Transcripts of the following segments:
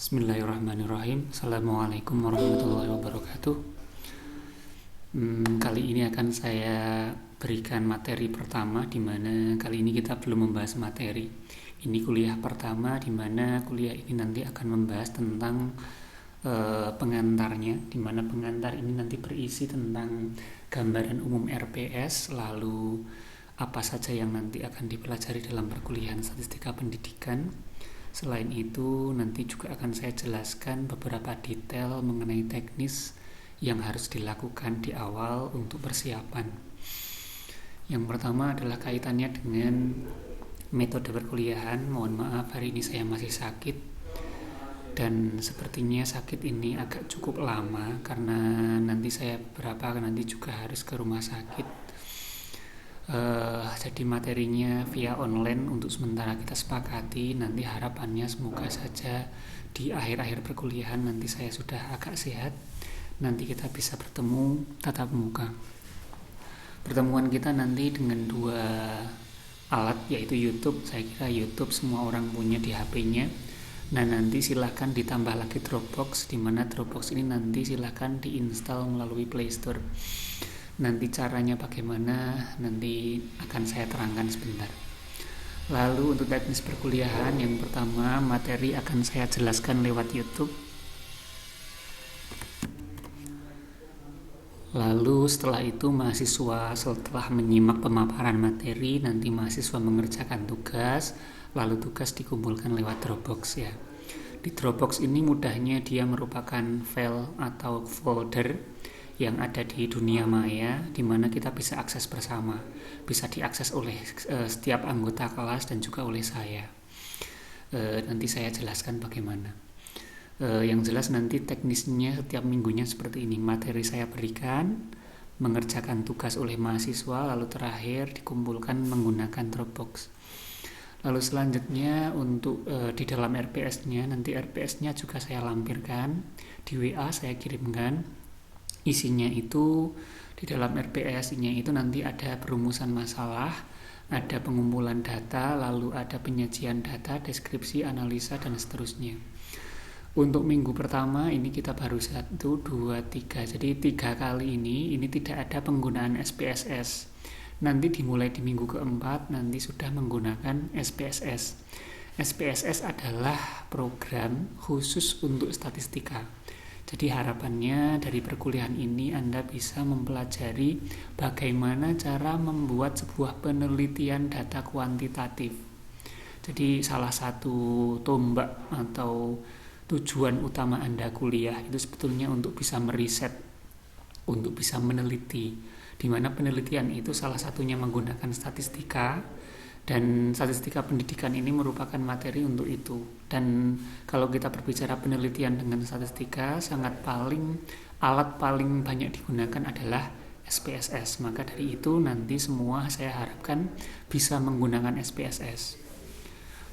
Bismillahirrahmanirrahim. Assalamualaikum warahmatullahi wabarakatuh. Kali ini akan saya berikan materi pertama, di mana kali ini kita belum membahas materi. Ini kuliah pertama, di mana kuliah ini nanti akan membahas tentang pengantarnya, di mana pengantar ini nanti berisi tentang gambaran umum RPS, lalu apa saja yang nanti akan dipelajari dalam perkuliahan statistika pendidikan. Selain itu, nanti juga akan saya jelaskan beberapa detail mengenai teknis yang harus dilakukan di awal untuk persiapan. Yang pertama adalah kaitannya dengan metode perkuliahan. Mohon maaf, hari ini saya masih sakit, dan sepertinya sakit ini agak cukup lama karena nanti saya nanti juga harus ke rumah sakit. Jadi materinya via online untuk sementara kita sepakati. Nanti harapannya semoga saja di akhir-akhir perkuliahan nanti saya sudah agak sehat, nanti kita bisa bertemu tatap muka. Pertemuan kita nanti dengan dua alat, yaitu YouTube. Saya kira YouTube semua orang punya di HP-nya. Nah, nanti silahkan ditambah lagi Dropbox, di mana Dropbox ini nanti silahkan diinstal melalui Play Store. Nanti caranya bagaimana nanti akan saya terangkan sebentar. Lalu untuk teknis perkuliahan, yang pertama materi akan saya jelaskan lewat YouTube. Lalu setelah itu mahasiswa setelah menyimak pemaparan materi, nanti mahasiswa mengerjakan tugas, lalu tugas dikumpulkan lewat Dropbox ya. Di Dropbox ini mudahnya dia merupakan file atau folder yang ada di dunia maya, di mana kita bisa akses bersama, bisa diakses oleh setiap anggota kelas dan juga oleh saya. Nanti saya jelaskan bagaimana. Yang jelas nanti teknisnya setiap minggunya seperti ini. Materi saya berikan, mengerjakan tugas oleh mahasiswa, lalu terakhir dikumpulkan menggunakan Dropbox. Lalu selanjutnya untuk di dalam RPS-nya, nanti RPS-nya juga saya lampirkan di WA, saya kirimkan. Isinya itu di dalam RPS-nya itu nanti ada perumusan masalah, ada pengumpulan data, lalu ada penyajian data, deskripsi, analisa, dan seterusnya. Untuk minggu pertama ini kita baru 1, 2, 3. Jadi 3 kali ini tidak ada penggunaan SPSS. Nanti dimulai di minggu keempat nanti sudah menggunakan SPSS. SPSS adalah program khusus untuk statistika. Jadi harapannya dari perkuliahan ini Anda bisa mempelajari bagaimana cara membuat sebuah penelitian data kuantitatif. Jadi salah satu tombak atau tujuan utama Anda kuliah itu sebetulnya untuk bisa meriset, untuk bisa meneliti, di mana penelitian itu salah satunya menggunakan statistika. Dan statistika pendidikan ini merupakan materi untuk itu. Dan kalau kita berbicara penelitian dengan statistika, alat paling banyak digunakan adalah SPSS. Maka dari itu nanti semua saya harapkan bisa menggunakan SPSS.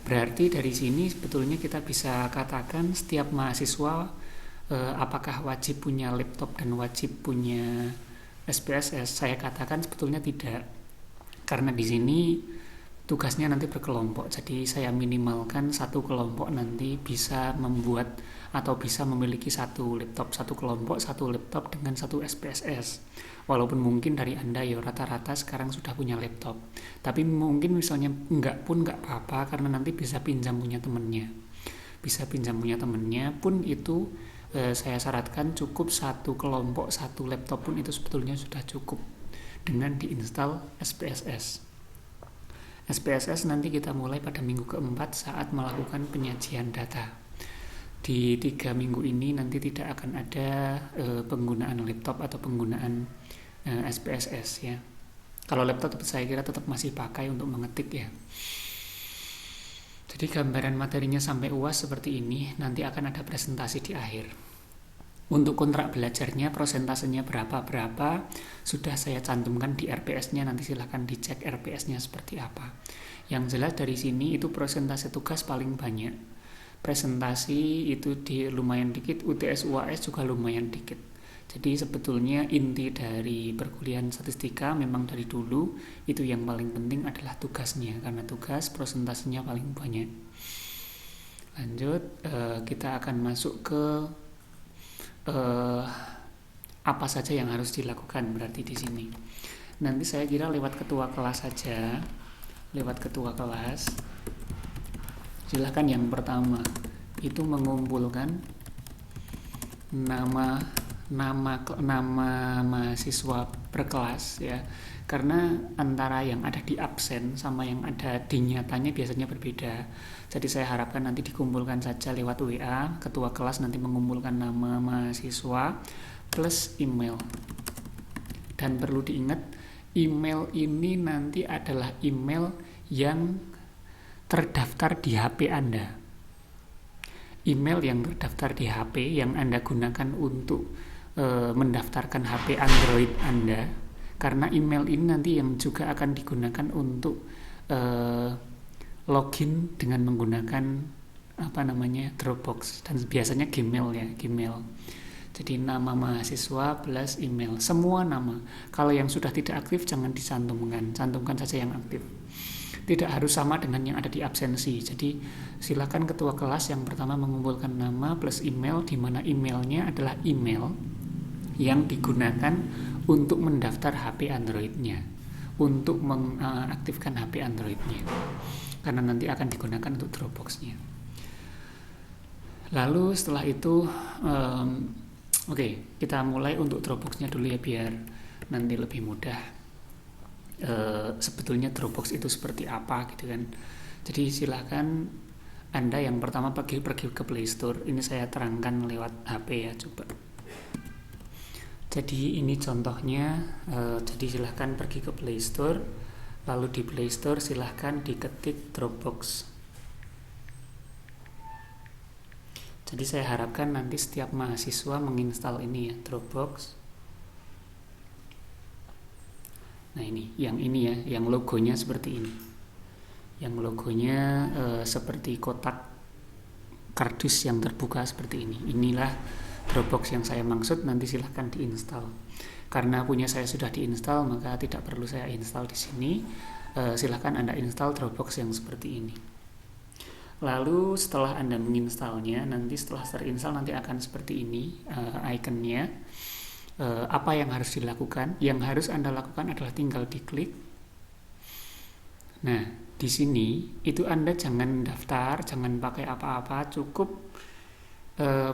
Berarti dari sini sebetulnya kita bisa katakan setiap mahasiswa apakah wajib punya laptop dan wajib punya SPSS? Saya katakan sebetulnya tidak. Karena di sini tugasnya nanti berkelompok, jadi saya minimalkan satu kelompok nanti bisa membuat atau bisa memiliki satu kelompok satu laptop dengan satu SPSS. Walaupun mungkin dari Anda ya rata-rata sekarang sudah punya laptop, tapi mungkin misalnya enggak apa-apa, karena nanti bisa pinjam punya temennya pun itu saya syaratkan cukup satu kelompok satu laptop pun itu sebetulnya sudah cukup dengan diinstal SPSS. SPSS nanti kita mulai pada minggu keempat saat melakukan penyajian data. Di 3 minggu ini nanti tidak akan ada penggunaan laptop atau penggunaan SPSS ya. Kalau laptop saya kira tetap masih pakai untuk mengetik ya. Jadi gambaran materinya sampai UAS seperti ini, nanti akan ada presentasi di akhir. Untuk kontrak belajarnya, prosentasenya berapa sudah saya cantumkan di RPS-nya, nanti silahkan dicek RPS-nya seperti apa. Yang jelas dari sini itu presentasi tugas paling banyak. Presentasi itu lumayan dikit, UTS UAS juga lumayan dikit. Jadi sebetulnya inti dari perkuliahan statistika memang dari dulu itu yang paling penting adalah tugasnya, karena tugas presentasinya paling banyak. Lanjut, kita akan masuk ke eh, apa saja yang harus dilakukan berarti di sini. Nanti saya kira lewat ketua kelas saja. Lewat ketua kelas. Silahkan yang pertama itu mengumpulkan nama mahasiswa per kelas ya. Karena antara yang ada di absen sama yang ada di nyatanya biasanya berbeda. Jadi saya harapkan nanti dikumpulkan saja lewat WA, ketua kelas nanti mengumpulkan nama mahasiswa plus email. Dan perlu diingat, email ini nanti adalah email yang terdaftar di HP Anda. Email yang terdaftar di HP yang Anda gunakan untuk mendaftarkan HP Android Anda, karena email ini nanti yang juga akan digunakan untuk login dengan menggunakan Dropbox dan biasanya Gmail ya, Gmail. Jadi nama mahasiswa plus email, semua nama. Kalau yang sudah tidak aktif jangan dicantumkan, cantumkan saja yang aktif. Tidak harus sama dengan yang ada di absensi. Jadi silakan ketua kelas yang pertama mengumpulkan nama plus email, di mana emailnya adalah email yang digunakan untuk mendaftar HP Android-nya, untuk mengaktifkan HP Android-nya, karena nanti akan digunakan untuk Dropbox-nya. Lalu setelah itu Oke, kita mulai untuk Dropbox-nya dulu ya, biar nanti lebih mudah. Sebetulnya Dropbox itu seperti apa gitu kan. Jadi silakan Anda yang pertama pergi ke Play Store. Ini saya terangkan lewat HP ya, coba. Jadi ini contohnya. Jadi silakan pergi ke Play Store. Lalu di Play Store silakan diketik Dropbox. Jadi saya harapkan nanti setiap mahasiswa menginstal ini ya, Dropbox. Nah ini ya, yang logonya seperti ini. Yang logonya seperti kotak kardus yang terbuka seperti ini. Inilah Dropbox yang saya maksud, nanti silahkan diinstal. Karena punya saya sudah diinstal, maka tidak perlu saya install di sini. Silahkan Anda install Dropbox yang seperti ini. Lalu setelah Anda menginstalnya, nanti setelah terinstall nanti akan seperti ini ikonnya. Apa yang harus dilakukan? Yang harus Anda lakukan adalah tinggal diklik. Nah, di sini itu Anda jangan daftar, jangan pakai apa-apa, cukup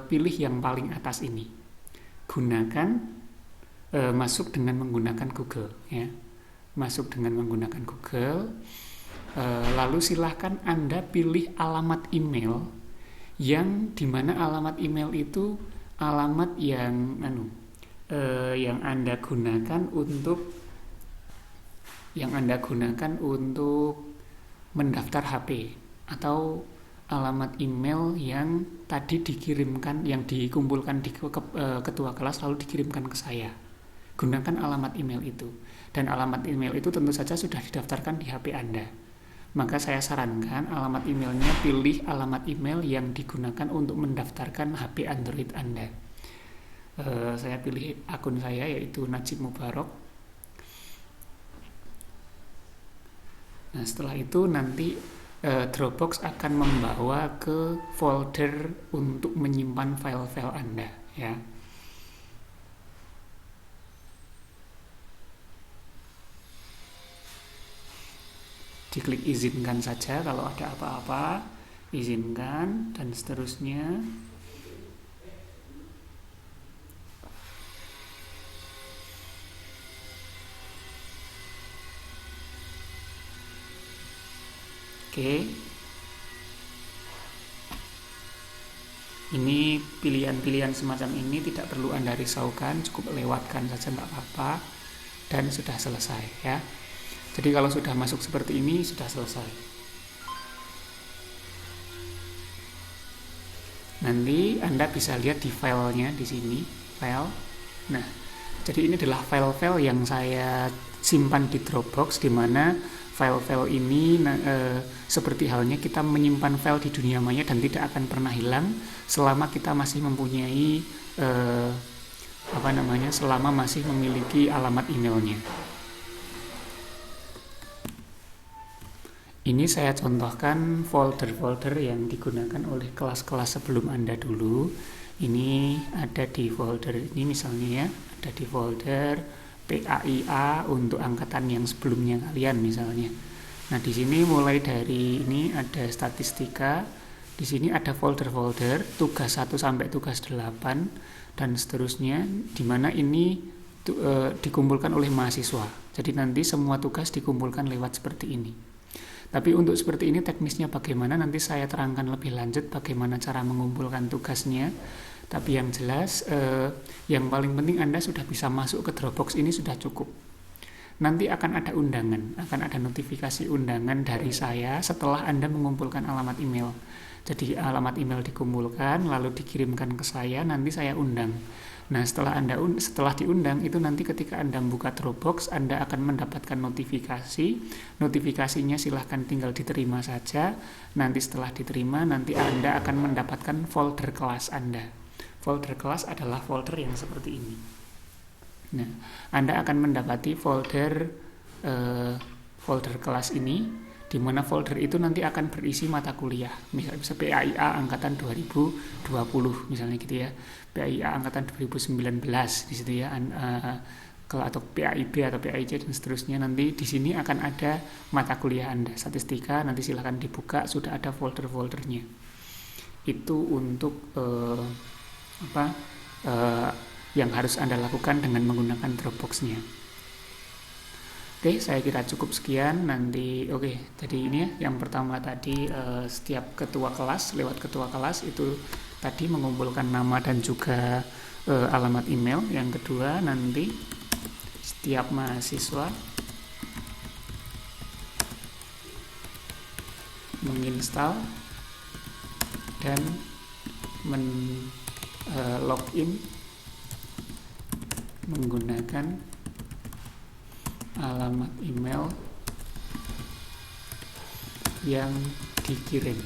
pilih yang paling atas ini. Gunakan masuk dengan menggunakan Google ya. Masuk dengan menggunakan Google. Lalu silahkan Anda pilih alamat email yang dimana alamat email itu alamat yang Anda gunakan untuk mendaftar HP, atau alamat email yang tadi dikirimkan, yang dikumpulkan di ketua kelas lalu dikirimkan ke saya. Gunakan alamat email itu, dan alamat email itu tentu saja sudah didaftarkan di HP Anda. Maka saya sarankan alamat emailnya pilih alamat email yang digunakan untuk mendaftarkan HP Android Anda. Saya pilih akun saya, yaitu Najib Mubarok. Nah setelah itu nanti Dropbox akan membawa ke folder untuk menyimpan file-file Anda ya. Diklik izinkan saja kalau ada apa-apa, izinkan dan seterusnya. Oke. Ini pilihan-pilihan semacam ini tidak perlu Anda risaukan, cukup lewatkan saja nggak apa-apa, dan sudah selesai ya. Jadi kalau sudah masuk seperti ini sudah selesai. Nanti Anda bisa lihat di filenya di sini, file. Nah, jadi ini adalah file-file yang saya simpan di Dropbox, di mana file-file ini seperti halnya kita menyimpan file di dunia maya dan tidak akan pernah hilang selama kita masih mempunyai selama masih memiliki alamat emailnya. Ini saya contohkan folder-folder yang digunakan oleh kelas-kelas sebelum Anda dulu. Ini ada di folder ini misalnya ya, ada di folder PAIA untuk angkatan yang sebelumnya kalian misalnya. Nah, di sini mulai dari ini ada statistika, di sini ada folder-folder tugas 1 sampai tugas 8 dan seterusnya, di mana ini dikumpulkan oleh mahasiswa. Jadi nanti semua tugas dikumpulkan lewat seperti ini. Tapi untuk seperti ini teknisnya bagaimana nanti saya terangkan lebih lanjut bagaimana cara mengumpulkan tugasnya. Tapi yang jelas yang paling penting Anda sudah bisa masuk ke Dropbox ini sudah cukup. Nanti akan ada undangan, akan ada notifikasi undangan dari saya setelah Anda mengumpulkan alamat email. Jadi alamat email dikumpulkan lalu dikirimkan ke saya, nanti saya undang. Nah, setelah diundang itu nanti ketika Anda buka Dropbox, Anda akan mendapatkan notifikasi. Notifikasinya silahkan tinggal diterima saja. Nanti setelah diterima, nanti Anda akan mendapatkan folder kelas Anda. Folder kelas adalah folder yang seperti ini. Nah, Anda akan mendapati folder kelas ini, di mana folder itu nanti akan berisi mata kuliah, misalnya PAIA angkatan 2020 misalnya gitu ya, PAIA angkatan 2019 di situ ya, atau PAIB atau PAIC dan seterusnya. Nanti di sini akan ada mata kuliah Anda, statistika, nanti silahkan dibuka, sudah ada folder-foldernya. Itu untuk yang harus Anda lakukan dengan menggunakan Dropbox-nya. Oke, saya kira cukup sekian. Nanti jadi ini ya, yang pertama tadi setiap ketua kelas, lewat ketua kelas itu tadi mengumpulkan nama dan juga alamat email. Yang kedua nanti setiap mahasiswa menginstal dan login menggunakan alamat email yang dikirim.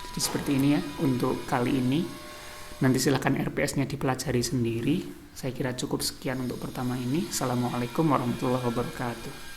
Jadi seperti ini ya untuk kali ini. Nanti silahkan RPS-nya dipelajari sendiri. Saya kira cukup sekian untuk pertama ini. Assalamualaikum warahmatullahi wabarakatuh.